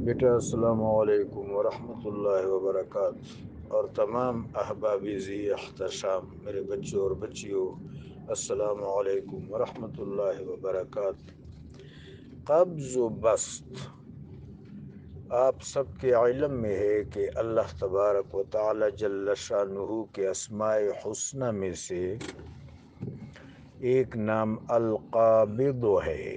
بیٹا السلام علیکم ورحمۃ اللہ وبرکاتہ اور تمام احباب ذی احتشام میرے بچوں اور بچیوں، السلام علیکم ورحمۃ اللہ وبرکاتہ۔ قبض و بسط آپ سب کے علم میں ہے کہ اللہ تبارک و تعالی جل شانہ کے اسماء حسنہ میں سے ایک نام القابض ہے،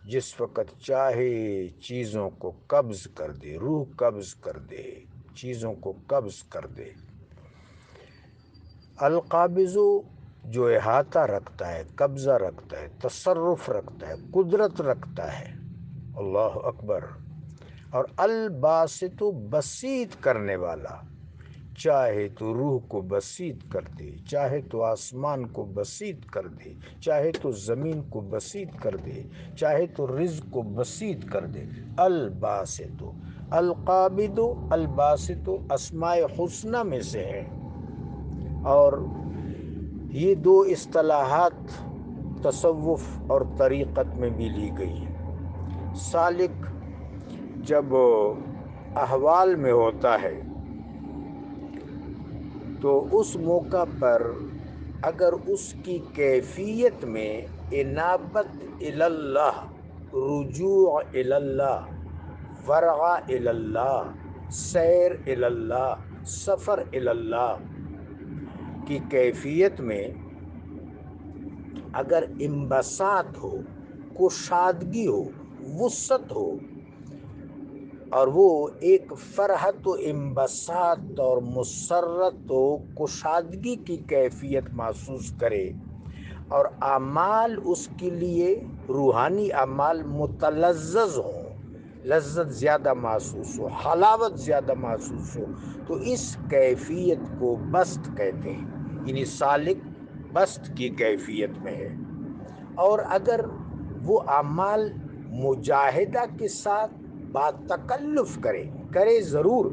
جس وقت چاہے چیزوں کو قبض کر دے، روح قبض کر دے، چیزوں کو قبض کر دے۔ القابض جو احاطہ رکھتا ہے، قبضہ رکھتا ہے، تصرف رکھتا ہے، قدرت رکھتا ہے، اللہ اکبر۔ اور الباسط بسیط کرنے والا، چاہے تو روح کو بسیط کر دے، چاہے تو آسمان کو بسیط کر دے، چاہے تو زمین کو بسیط کر دے، چاہے تو رزق کو بسیط کر دے۔ الباسط، القابض، الباسط اسماء حسنہ میں سے ہے، اور یہ دو اصطلاحات تصوف اور طریقت میں بھی لی گئی ہیں۔ سالک جب احوال میں ہوتا ہے تو اس موقع پر اگر اس کی کیفیت میں انابت اللہ، رجوع اللہ، ورع اللہ، سیر اللہ، سفر اللہ کی کیفیت میں اگر انبساط ہو، کشادگی ہو، وسعت ہو، اور وہ ایک فرحت و انبساط اور مسرت و کشادگی کی کیفیت محسوس کرے، اور اعمال اس کے لیے روحانی اعمال متلذذ ہوں، لذت زیادہ محسوس ہو، حلاوت زیادہ محسوس ہو، تو اس کیفیت کو بسط کہتے ہیں، یعنی سالک بسط کی کیفیت میں ہے۔ اور اگر وہ اعمال مجاہدہ کے ساتھ با تکلف کرے ضرور،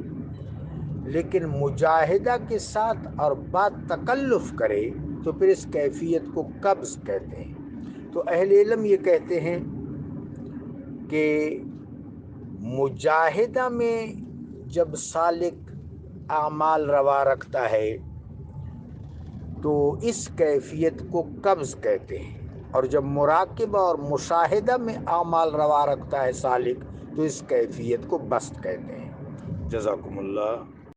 لیکن مجاہدہ کے ساتھ اور با تکلف کرے تو پھر اس کیفیت کو قبض کہتے ہیں۔ تو اہل علم یہ کہتے ہیں کہ مجاہدہ میں جب سالک اعمال روا رکھتا ہے تو اس کیفیت کو قبض کہتے ہیں، اور جب مراقبہ اور مشاہدہ میں اعمال روا رکھتا ہے سالک تو اس کیفیت کو بسط کہتے ہیں۔ جزاکم اللہ۔